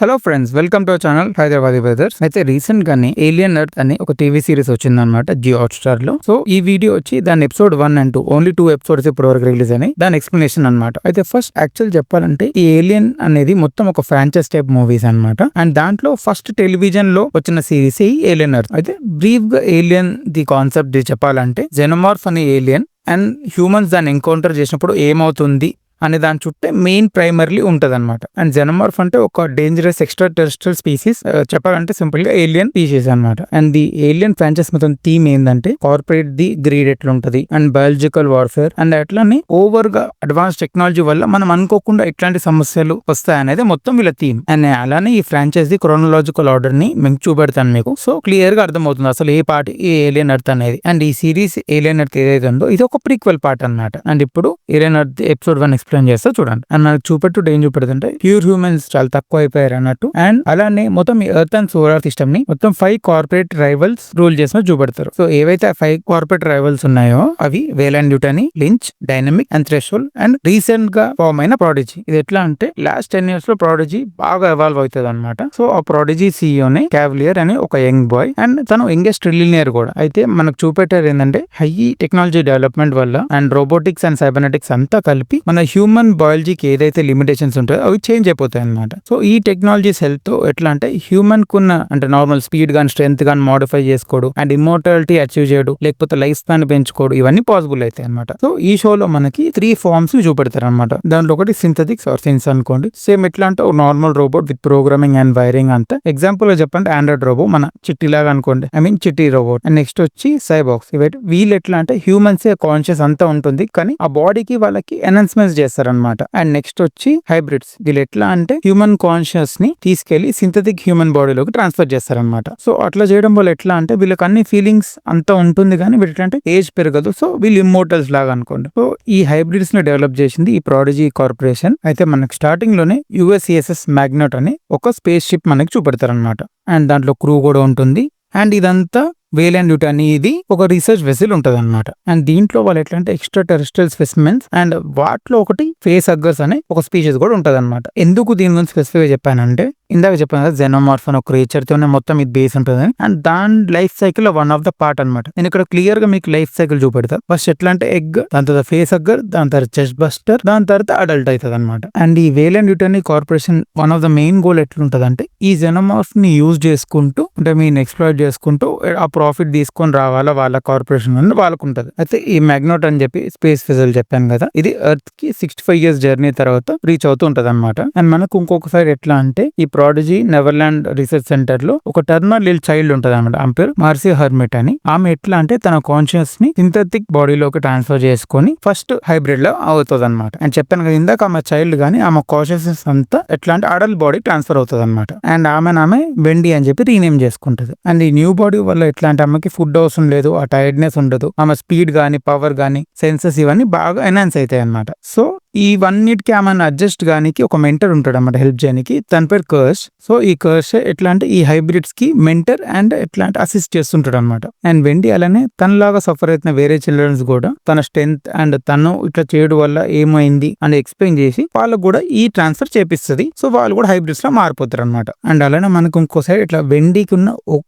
Hello friends, welcome to our channel Hyderabadi brothers. అయితే recent గానే alien earth అని ఒక టీవీ సిరీస్ వచ్చిందనమాట జియో హాట్‌స్టార్ లో. సో ఈ వీడియో వచ్చి దాని ఎపిసోడ్ 1 అండ్ 2 ఓన్లీ 2 ఎపిసోడ్స్ ఇప్పటి వరకు రిలీజ్ అయినాయి. దాని ఎక్స్ప్లెనేషన్ అనమాట. అయితే ఫస్ట్ యాక్చువల్ చెప్పాలంటే ఈ ఏలియన్ అనేది మొత్తం ఒక ఫ్రాంచైజ్ టైప్ మూవీస్ అనమాట. అండ్ దాంట్లో ఫస్ట్ టెలివిజన్ లో వచ్చిన సిరీస్ ఈ ఏలియన్ ఎర్త్. అయితే బ్రీఫ్ గా ఏలియన్ ది కాన్సెప్ట్ చెప్పాలంటే జెనోమార్ఫ్ అనే ఏలియన్ అండ్ హ్యూమన్స్ దాన్ని ఎన్కౌంటర్ చేసినప్పుడు ఏమవుతుంది అనే దాని చుట్టే మెయిన్ ప్రైమర్లీ ఉంటది అనమాట. అండ్ జెనోమార్ఫ్ అంటే ఒక డేంజరస్ ఎక్స్ట్రా టెరెస్ట్రియల్ స్పీసీస్, చెప్పాలంటే సింపుల్ గా ఏలియన్ స్పీసీస్ అనమాట. అండ్ ది ఏలియన్ ఫ్రాంచైజ్ మొత్తం థీమ్ ఏంటంటే కార్పొరేట్ ది గ్రీడ్ ఎట్లా ఉంటది అండ్ బయాలజికల్ వార్ఫేర్ అండ్ అట్లానే ఓవర్ గా అడ్వాన్స్ టెక్నాలజీ వల్ల మనం అనుకోకుండా ఎట్లాంటి సమస్యలు వస్తాయనేది మొత్తం వీళ్ళ థీమ్. అండ్ అలానే ఈ ఫ్రాంచైజ్ ది క్రోనలాజికల్ ఆర్డర్ ని మేము చూపెడతాను మీకు. సో క్లియర్ గా అర్థమవుతుంది అసలు ఏ పార్ట్ ఈ ఏలియన్ ఎర్త్ అనేది. అండ్ ఈ సిరీస్ ఏలియన్ ఎర్త్ ఏదైతే ఉందో ఇది ఒక ప్రీక్వెల్ పార్ట్ అనమాట. అండ్ ఇప్పుడు ఏలియన్ ఎర్త్ ఎపిసోడ్ 1 ఎక్స్ప్లెయిన్ చేస్తా చూడండి. అండ్ మనకు చూపెట్టు ఏం చూపెడుతుంటే ప్యూర్ హ్యూమన్స్ చాలా తక్కువ అయిపోయారు అన్నట్టు. అండ్ అలానే మొత్తం ఈ ఎర్త్ అండ్ సోలార్ సిస్టమ్ ని మొత్తం 5 కార్పొరేట్ రైవల్స్ రూల్ చేసిన చూపెడతారు. సో ఏవైతే 5 కార్పొరేట్ రైవల్స్ ఉన్నాయో అవి వేలాండ్ న్యూటనీ, Lynch, dynamic and threshold and recent గా ఫామ్ అయిన ప్రాడిజీ. ఇది ఎట్లా అంటే లాస్ట్ 10 years లో ప్రాడిజీ బాగా ఎవాల్వ్ అవుతుంది అనమాట. సో ఆ ప్రాడిజీ సిఇఓనే క్యావిలియర్ అనే ఒక యంగ్ బాయ్ అండ్ తను యంగెస్ట్ ట్రిలియనియర్ కూడా. అయితే మనకు చూపెట్టారు ఏంటంటే హై టెక్నాలజీ డెవలప్మెంట్ వల్ల అండ్ రోబోటిక్స్ అండ్ సైబర్నెటిక్స్ అంతా కలిపి మన హ్యూమన్ బయాలజీకి ఏదైతే లిమిటేషన్స్ ఉంటాయో అవి చేంజ్ అయిపోతాయి అనమాట. సో ఈ టెక్నాలజీస్ హెల్ప్ తో ఎట్లా అంటే హ్యూమన్ కున్న అంటే నార్మల్ స్పీడ్ గాని స్ట్రెంత్ గాని మోడిఫై చేసుకోవడం అండ్ ఇమ్మోర్టాలిటీ అచీవ్ చేయడం లేకపోతే లైఫ్ స్పాన్ పెంచుకోవడం ఇవన్నీ పాసిబుల్ అవుతాయి అనమాట. సో ఈ షోలో మనకి 3 ఫార్మ్స్ చూపెడతారు అనమాట. దాంట్లో ఒకటి సింథటిక్స్ ఆర్ సెన్స్ అనుకోండి. సేమ్ ఎట్లా అంటే normal robot with programming and wiring అంతా. ఎగ్జాంపుల్ గా చెప్పంటే ఆండ్రాయిడ్ రోబో మన చిట్టి లాగా అనుకోండి, ఐ మీన్ చిట్టి రోబోట్. అండ్ నెక్స్ట్ వచ్చి సైబాక్స్. వీళ్ళు ఎట్లా అంటే హ్యూమన్స్ కాన్షియస్ అంతా ఉంటుంది కానీ ఆ బాడీకి వాళ్ళకి ఎన్హాన్స్మెంట్స్ చేస్తారనమాట. అండ్ నెక్స్ట్ వచ్చి హైబ్రిడ్స్. వీళ్ళు ఎట్లా అంటే హ్యూమన్ కాన్షియస్ ని తీసుకెళ్లి సింథటిక్ హ్యూమన్ బాడీలోకి ట్రాన్స్ఫర్ చేస్తారనమాట. సో అట్లా చేయడం వల్ల ఎట్లా అంటే వీళ్ళకి అన్ని ఫీలింగ్స్ అంతా ఉంటుంది కానీ వీళ్ళు అంటే ఏజ్ పెరగదు. సో వీళ్ళు ఇమ్మోర్టల్స్ లాగా అనుకోండి. సో ఈ హైబ్రిడ్స్ ని డెవలప్ చేసింది ఈ ప్రాడిజీ కార్పొరేషన్. అయితే మనకి స్టార్టింగ్ లోనే యుఎస్సిఎస్ఎస్ మ్యాగ్నెట్ అని ఒక స్పేస్ షిప్ మనకి చూపెడతారనమాట. అండ్ దాంట్లో క్రూ కూడా ఉంటుంది. అండ్ ఇదంతా వేలాండ్ న్యూటనీ ఇది ఒక రీసెర్చ్ వెసిల్ ఉంటది అనమాట. అండ్ దీంట్లో వాళ్ళు ఎట్లా అంటే ఎక్స్ట్రా టెరెస్ట్రియల్ స్పెసిమెన్స్ అండ్ వాటిలో ఒకటి ఫేస్ హగ్గర్స్ అనే ఒక స్పీషీస్ కూడా ఉంటది అనమాట. ఎందుకు దీని గురించి స్పెసిఫిక్ గా చెప్పానంటే ఇందాక చెప్పాను కదా జెనోమార్ఫ్ అని ఒక క్రియేచర్ తోనే మొత్తం ఇది బేస్ ఉంటుంది అండ్ దాని లైఫ్ సైకిల్ లో వన్ ఆఫ్ ద పార్ట్ అనమాట. నేను ఇక్కడ క్లియర్ గా మీకు లైఫ్ సైకిల్ చూపెడతా. ఫస్ట్ ఎట్లా అంటే ఎగ్, దాని తర్వాత ఫేస్ హగ్గర్, దాని తర్వాత చెస్ట్ బస్టర్, దాని తర్వాత అడల్ట్ అవుతుంది అనమాట. అండ్ ఈ వేలాండ్ న్యూటనీ corporation one of the main goal ఎట్లుంటది అంటే ఈ జెనోమార్ఫ్ ని యూజ్ చేసుకుంటూ అంటే మీన్ ఎక్స్ప్లాయిట్ చేసుకుంటూ ఆ ప్రాఫిట్ తీసుకొని రావాలా వాళ్ళ కార్పొరేషన్ అని వాళ్ళకు ఉంటది. అయితే ఈ మ్యాగ్నెట్ అని చెప్పి స్పేస్ వెసల్ చెప్పాను కదా, ఇది ఎర్త్ కి 65 years జర్నీ తర్వాత రీచ్ అవుతూ ఉంటది అనమాట. అండ్ మనకు ఇంకొక సైడ్ ఎట్లా అంటే ఈ ప్రాడిజీ నెవర్లాండ్ రీసెర్చ్ సెంటర్ లో ఒక టర్నర్ లిల్ చైల్డ్ ఉంటది అనమాట. ఆమె పేరు మార్సీ హర్మిట్ అని. ఆమె ఎట్లా అంటే తన కాన్షియస్ ని సింథటిక్ బాడీలోకి ట్రాన్స్ఫర్ చేసుకొని ఫస్ట్ హైబ్రిడ్ లో అవుతుంది అనమాట. అండ్ చెప్పాను కదా ఇందాక ఆమె చైల్డ్ గానీ ఆమె కాన్షియస్నెస్ అంతా ఎట్లా అంటే అడల్ట్ బాడీ ట్రాన్స్ఫర్ అవుతుంది అనమాట. అండ్ ఆమె వెండి అని చెప్పి రీనేమ్ చేసుకుంటది. అండ్ ఈ న్యూ బాడీ వల్ల ఎట్లా అంటే ఆమెకి ఫుడ్ అవసరం లేదు, ఆ టైర్డ్నెస్ ఉండదు, ఆమె స్పీడ్ గానీ పవర్ గానీ సెన్సెస్ ఇవన్నీ బాగా ఎన్హాన్స్ అవుతాయి అనమాట. సో ఇవన్నిటికీ ఆమెను అడ్జస్ట్ గానికి ఒక మెంటర్ ఉంటాడు అనమాట హెల్ప్ చేయడానికి. తన పేరు కర్స్. సో ఈ కర్స్ ఎట్లా అంటే ఈ హైబ్రిడ్స్ కి మెంటర్ అండ్ ఎట్లా అంటే అసిస్ట్ చేస్తుంటాడు అనమాట. అండ్ వెండి అలానే తనలాగా సఫర్ అవుతున్న వేరే చిల్డ్రన్స్ కూడా తన స్ట్రెంత్ అండ్ తను ఇట్లా చేయడం వల్ల ఏమైంది అని ఎక్స్ప్లెయిన్ చేసి వాళ్ళకు కూడా ఈ ట్రాన్స్ఫర్ చేపిస్తుంది. సో వాళ్ళు కూడా హైబ్రిడ్స్ లో మారిపోతారు అనమాట. అండ్ అలానే మనకు ఇంకో సైడ్ ఇట్లా వెండికి ఉన్న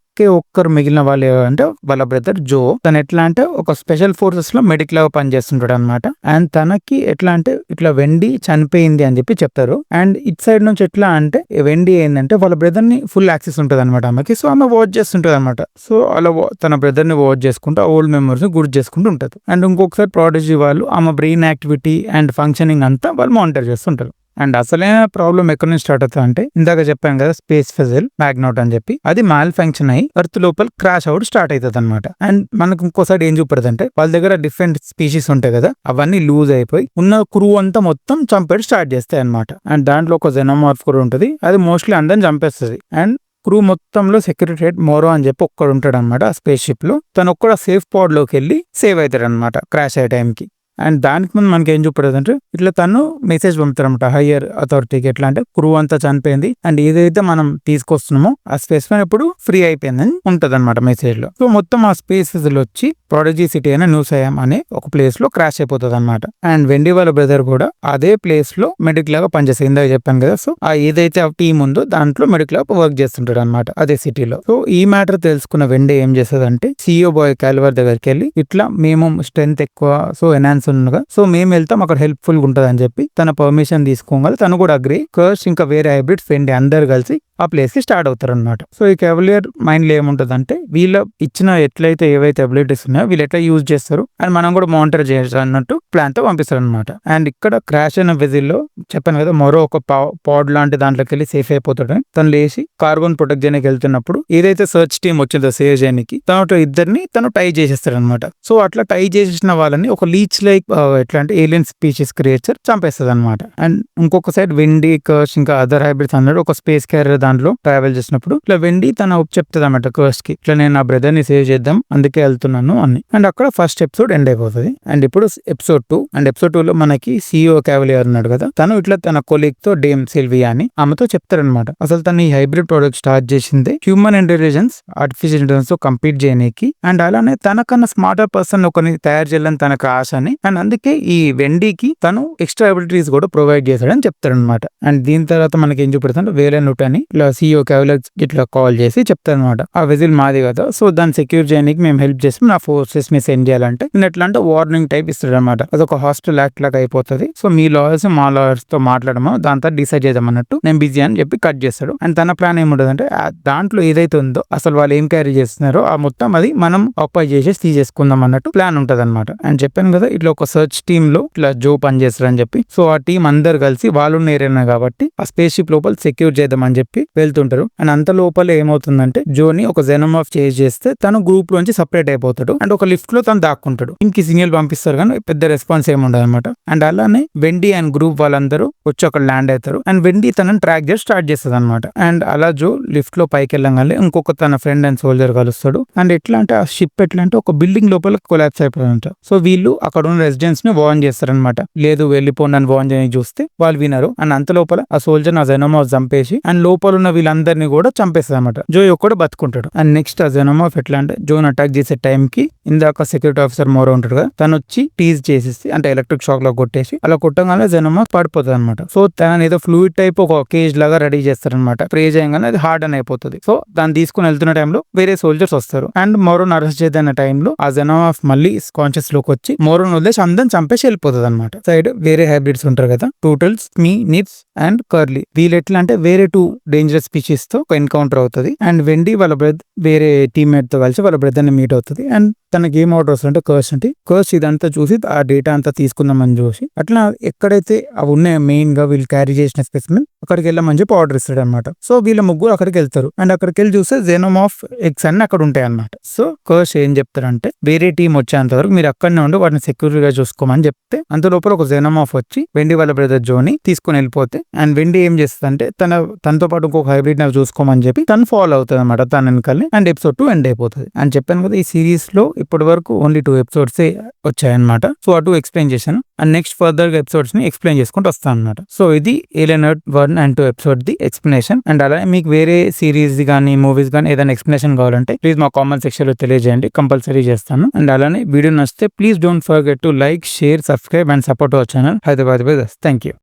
ఒక్కరు మిగిలిన వాళ్ళు అంటే వాళ్ళ బ్రదర్ జో. తను ఎట్లా అంటే ఒక స్పెషల్ ఫోర్సెస్ లో మెడిక్ లాగా పనిచేస్తుంటాడు అనమాట. అండ్ తనకి ఎట్లా అంటే ఇట్లా వెండి చనిపోయింది అని చెప్పి చెప్తారు. అండ్ ఇట్ సైడ్ నుంచి ఎట్లా అంటే వెండి ఏంటంటే వాళ్ళ బ్రదర్ ని ఫుల్ యాక్సెస్ ఉంటుంది అనమాట ఆమెకి. సో ఆమె వాచ్ చేస్తుంటది అనమాట. సో అలా తన బ్రదర్ ని వాచ్ చేసుకుంటూ ఓల్డ్ మెమరీస్ గుర్తు చేసుకుంటూ ఉంటది. అండ్ ఇంకొకసారి ప్రాడిజీ వాళ్ళు ఆమె బ్రెయిన్ యాక్టివిటీ అండ్ ఫంక్షనింగ్ అంతా వాళ్ళు మానిటర్ చేస్తుంటారు. అండ్ అసలైన ప్రాబ్లం ఎక్కడి నుంచి స్టార్ట్ అవుతుంది అంటే ఇందాక చెప్పాను కదా స్పేస్ వెసల్ మ్యాగ్నెట్ అని చెప్పి అది మాల్ ఫంక్షన్ అయ్యి ఎర్త్ లోపల క్రాష్ అవుట్ స్టార్ట్ అవుతుంది అనమాట. అండ్ మనకు ఇంకోసారి ఏం చూపడుతుంది అంటే వాళ్ళ దగ్గర డిఫరెంట్ స్పీషీస్ ఉంటాయి కదా, అవన్నీ లూజ్ అయిపోయి ఉన్న క్రూ అంతా మొత్తం చంపేది స్టార్ట్ చేస్తాయి అనమాట. అండ్ దాంట్లో ఒక జెనోమార్ఫ్ కూడా ఉంటుంది, అది మోస్ట్లీ అందరిని చంపేస్తుంది. అండ్ క్రూ మొత్తంలో సెక్యూరిటీ హెడ్ మోరో అని చెప్పి ఒక్కడు ఉంటాడు అనమాట ఆ స్పేస్ షిప్ లో. తను ఒక్కడ సేఫ్ పాడ్ లోకి వెళ్ళి సేవ్ అవుతాడు అనమాట క్రాష్ అయ్యే టైంకి. అండ్ దానికి ముందు మనకి ఏం చూపడదు అంటే ఇట్లా తను మెసేజ్ పంపుతారనమాట హయ్యర్ అథారిటీకి. ఎట్లా అంటే క్రూ అంతా చనిపోయింది అండ్ ఏదైతే మనం తీసుకొస్తున్నామో ఆ స్పేస్ పైన ఇప్పుడు ఫ్రీ అయిపోయిందని ఉంటది అనమాట మెసేజ్ లో. సో మొత్తం ఆ స్పేసెస్ లో వచ్చి ప్రాడజీ సిటీ అయిన న్యూ సయామ్ అనే ఒక ప్లేస్ లో క్రాష్ అయిపోతుంది అనమాట. అండ్ వెండి వాళ్ళ బ్రదర్ కూడా అదే ప్లేస్ లో మెడిక్ లాగా పనిచేస్తుంది. ఇందాక చెప్పాను కదా, సో ఆ ఏదైతే ఆ టీం ఉందో దాంట్లో మెడిక్ లాగా వర్క్ చేస్తుంటాడు అనమాట అదే సిటీలో. సో ఈ మ్యాటర్ తెలుసుకున్న వెండి ఏం చేస్తుంది అంటే సిఇఓ బాయ్ క్యాలివర్ దగ్గరికి వెళ్ళి ఇట్లా మేము స్ట్రెంత్ ఎక్కువ, సో ఎనాన్స్ ఉండగా, సో మేము వెళ్తాం అక్కడ హెల్ప్ఫుల్ గా ఉంటది అని చెప్పి తన పర్మిషన్ తీసుకోగల తను కూడా అగ్రి. కర్స్ ఇంకా వేరే హైబ్రిడ్స్ వెండి అందరు కలిసి ఆ ప్లేస్ కి స్టార్ట్ అవుతారు అనమాట. సో ఈ కెవలియర్ మైండ్ లో ఏముంటది అంటే వీళ్ళ ఇచ్చిన ఎట్లయితే ఏవైతే అబిలిటీస్ ఉన్నాయో వీళ్ళు ఎట్లా యూజ్ చేస్తారు అండ్ మనం కూడా మానిటర్ చేయాలి అన్నట్టు ప్లాన్ తో పంపిస్తారు అనమాట. అండ్ ఇక్కడ క్రాష్ అయిన వెజిల్ లో చెప్పాను కదా మరో ఒక పాడ్ లాంటి దాంట్లోకి వెళ్ళి సేఫ్ అయిపోతాడు. తను లేచి కార్గోన్ ప్రొటెక్ట్ చేయడానికి వెళ్తున్నప్పుడు ఏదైతే సర్చ్ టీమ్ వచ్చిందో సేవ్ చేయడానికి తనతో ఇద్దరిని తను టై చేసేస్తాడు అనమాట. సో అట్లా టై చేసేసిన వాళ్ళని ఒక లీచ్ లైక్ ఎట్లా అంటే ఏలియన్ స్పీషీస్ క్రియేచర్ చంపేస్తుంది అనమాట. అండ్ ఇంకొక సైడ్ వెండి, కర్స్ ఇంకా అదర్ హైబ్రిడ్స్ అన్నాడు ఒక స్పేస్ క్యారియర్ దాంట్లో ట్రావెల్ చేసినప్పుడు ఇట్లా వెండి తన చెప్తుంది అనమాట కర్స్ కి, ఇట్లా నేను నా బ్రదర్ ని సేవ్ చేద్దాం అందుకే వెళ్తున్నాను అని. అండ్ అక్కడ ఫస్ట్ ఎపిసోడ్ ఎండ్ అయిపోతుంది. అండ్ ఇప్పుడు ఎపిసోడ్ 2 అండ్ ఎపిసోడ్ 2 లో మనకి సిఇఓ క్యావలియర్ ఉన్నాడు కదా, తను ఇట్లా తన కొలీగ్ తో డేమ్ సిల్వియా అని ఆమెతో చెప్తారనమాట అసలు తను ఈ హైబ్రిడ్ ప్రోడక్ట్ స్టార్ట్ చేసింది హ్యూమన్ ఇంటెలిజెన్స్ ఆర్టిఫిషియల్ ఇంటెలిజెన్స్ తో కంపీట్ చేయడానికి. అండ్ అలానే తనకన్నా స్మార్టర్ పర్సన్ ఒకరిని తయారు చేయాలని తనకు ఆశ అని. అండ్ అందుకే ఈ వెండీకి తను ఎక్స్ట్రా అబిలిటీస్ కూడా ప్రొవైడ్ చేశాడని చెప్తారనమాట. అండ్ దీని తర్వాత మనకి ఏం చూపెడతాడు వేరే నుట్ అని ఇట్లా సిఇఓ క్యావలియర్ ఇట్లా కాల్ చేసి చెప్తారనమాట ఆ వెజిల్ మాది కదా, సో దాన్ని సెక్యూర్ చేయడానికి మేము హెల్ప్ చేస్తాం, నా ఫోర్సెస్ ని సెండ్ చేయాలంటే నేను ఎట్లా అంటే వార్నింగ్ టైప్ ఇస్తాడు అనమాట. అదొక హాస్టల్ యాక్ట్ లాగా అయిపోతుంది. సో మీ లాయర్స్ మా లాయర్స్ తో మాట్లాడమో దాంతో డిసైడ్ చేద్దాం అన్నట్టు నేను బిజీ అని చెప్పి కట్ చేస్తాడు. అండ్ తన ప్లాన్ ఏముంటది అంటే దాంట్లో ఏదైతే ఉందో అసలు వాళ్ళు ఏం క్యారీ చేస్తున్నారో ఆ మొత్తం అది మనం ఆక్యుపై చేసి తీసేసుకుందాం అన్నట్టు ప్లాన్ ఉంటది అనమాట. అండ్ చెప్పాను కదా ఇట్లా ఒక సర్చ్ టీమ్ లో ఇట్లా జో పని చేస్తారని చెప్పి, సో ఆ టీం అందరు కలిసి వాళ్ళు ఏరియా కాబట్టి ఆ స్పేస్ షిప్ లోపల సెక్యూర్ చేద్దాం అని చెప్పి వెళ్తుంటారు. అండ్ అంత లోపల ఏమవుతుందంటే జోని ఒక జెనోమార్ఫ్ చేంజ్ చేస్తే తను గ్రూప్ లోంచి సపరేట్ అయిపోతాడు అండ్ ఒక లిఫ్ట్ లో తను దాక్కుంటాడు. ఇంకి సిగ్నల్ పంపిస్తారు కానీ పెద్ద రెస్పాన్స్ ఏముండదు అనమాట. అండ్ అలానే వెండి అండ్ గ్రూప్ వాళ్ళందరూ వచ్చి అక్కడ ల్యాండ్ అవుతారు అండ్ వెండి తనని ట్రాక్ చేసి స్టార్ట్ చేస్తుంది అనమాట. అండ్ అలా జో లిఫ్ట్ లో పైకి వెళ్ళగానే ఇంకొక తన ఫ్రెండ్ అండ్ సోల్జర్ కలుస్తాడు. అండ్ ఎట్లా అంటే ఆ షిప్ ఎట్లా అంటే ఒక బిల్డింగ్ లోపల కొలాప్స్ అయిపోతుంట. సో వీళ్ళు అక్కడ ఉన్న రెసిడెంట్స్ ని వార్న్ చేస్తారనమాట, లేదు వెళ్ళిపోండి అని వార్న్ చేయని చూస్తే వాళ్ళు వినరు. అండ్ అంత లోపల ఆ సోల్జర్ ఆ జెనోమార్ఫ్ చంపేసి అండ్ లోపల ఉన్న వీళ్ళందరినీ కూడా చంపేస్తుంది అనమాట. జో ఒక్కడు బతుకుంటాడు. అండ్ నెక్స్ట్ ఆ జెనోమార్ఫ్ ఎట్లా అంటే జోన్ అటాక్ చేసే టైం కి ఇందాక సెక్యూరిటీ ఆఫీసర్ మోరో ఉంటాడు కదా, తను వచ్చి టీజ్ చేసేసి అంటే ఎలక్ట్రిక్ షాక్ లో కొట్టేసి అలా కొట్టగానే జెనోమార్ఫ్ పడిపోతుంది అనమాట. సో తన ఏదో ఫ్లూయిడ్ టైప్ ఒక కేజ్ లాగా రెడీ చేస్తారనమాట. స్ప్రే చేయగానే అది హార్డ్ అని అయిపోతుంది. సో దాన్ని తీసుకుని వెళ్తున్న టైంలో వేరే సోల్జర్స్ వస్తారు అండ్ మోరోన్ అరెస్ట్ చేద్దాన్న టైంలో ఆ జెనోమార్ఫ్ మళ్ళీ కాన్షియస్ లోకి వచ్చి మోరోన్ వదిలేసి అందరిని చంపేసి వెళ్ళిపోతుంది అనమాట. సైడ్ వేరే హైబ్రిడ్స్ ఉంటారు కదా, టూటల్స్, స్మీ, నిప్స్ అండ్ కర్లీ, వీళ్ళు ఎట్లా అంటే వేరే 2 డేంజరస్ స్పీషీస్ తో ఎన్కౌంటర్ అవుతుంది. అండ్ వెండి వాళ్ళ వేరే టీమ్మేట్ తో కలిసి వాళ్ళ బ్రదర్ ని మీట్ అవుతుంది. అండ్ తనకి ఏం ఆర్డర్ వస్తుంది అంటే కర్స్ ఇదంతా చూసి ఆ డేటా అంతా తీసుకుందామని చూసి అట్లా ఎక్కడైతే అవి ఉన్నాయి మెయిన్ గా వీళ్ళు క్యారీ చేసిన స్పెసిమెన్ అక్కడికి వెళ్ళమని చెప్పి ఆర్డర్ ఇస్తాడు అనమాట. సో వీళ్ళ ముగ్గురు అక్కడికి వెళ్తారు అండ్ అక్కడికి వెళ్ళి చూస్తే జెనోమార్ఫ్ ఎగ్స్ అన్ని అక్కడ ఉంటాయి అనమాట. సో కర్స్ ఏం చెప్తారంటే వేరే టీం వచ్చేంత వరకు మీరు అక్కడనే ఉండి వాటిని సెక్యూర్ గా చూసుకోమని చెప్తే అంత లోపల ఒక జెనోమార్ఫ్ వచ్చి వెండి వాళ్ళ బ్రదర్ జోని తీసుకుని వెళ్ళిపోతే అండ్ వెండి ఏం చేస్తుంది అంటే తనతో పాటు ఇంకొక హైబ్రిడ్ నాకు చూసుకోమని చెప్పి తను ఫాలో అవుతుంది అనమాట తన వెనకాలే. అండ్ ఎపిసోడ్ 2 ఎండ్ అయిపోతుంది. అండ్ చెప్పాను కదా ఈ సిరీస్ లో ఇప్పటి వరకు ఓన్లీ 2 ఎపిసోడ్స్ వచ్చాయన్నమాట. సో ఆ 2 ఎక్స్ప్లెయిన్ చేశాను అండ్ నెక్స్ట్ ఫర్దర్ గా ఎపిసోడ్స్ ని ఎక్స్ప్లెయిన్ చేసుకుంటూ వస్తాను అనమాట. సో ఇది alien earth 1 and 2 episode the explanation. And అలాగే మీకు వేరే సిరీస్ కానీ మూవీస్ కానీ ఏదైనా ఎక్స్ప్లెనేషన్ కావాలంటే ప్లీజ్ మా కామెంట్ సెక్షన్ లో తెలియజేయండి, కంపల్సరీ చేస్తాను. అండ్ అలానే వీడియో నచ్చితే please don't forget to like, share, subscribe and support our channel Hyderabad by thus. Thank you.